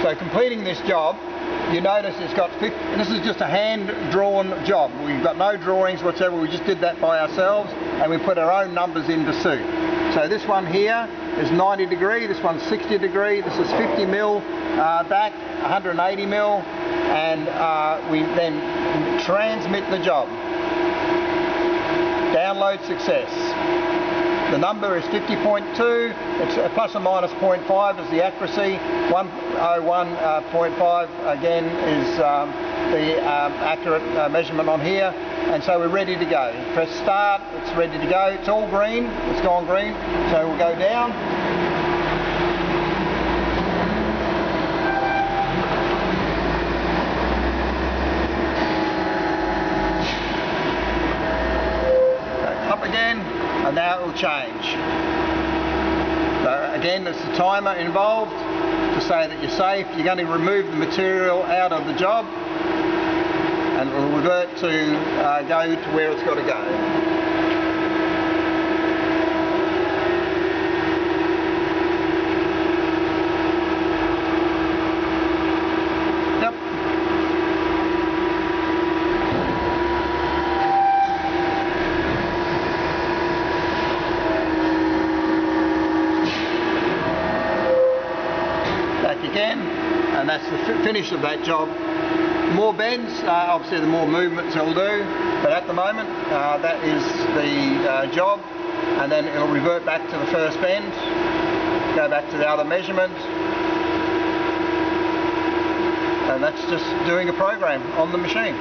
So completing this job, you notice it's got 50, this is just a hand-drawn job. We've got no drawings whatsoever, we just did that by ourselves and we put our own numbers in to suit. So this one here is 90 degree, this one's 60 degree, this is 50 mil back, 180 mil, and we then transmit the job. Download success. The number is 50.2, it's plus or minus 0.5 is the accuracy, 101.5 again is the accurate measurement on here, and so we're ready to go. Press start, it's ready to go, it's all green, it's gone green, so we'll go down. Up again, and now it will change. So again, there's the timer involved to say that you're safe. You're going to remove the material out of the job and it will revert to go to where it's got to go. Again, and that's the finish of that job. More bends, obviously the more movements it'll do, but at the moment that is the job, and then it'll revert back to the first bend, go back to the other measurement, and that's just doing a program on the machine.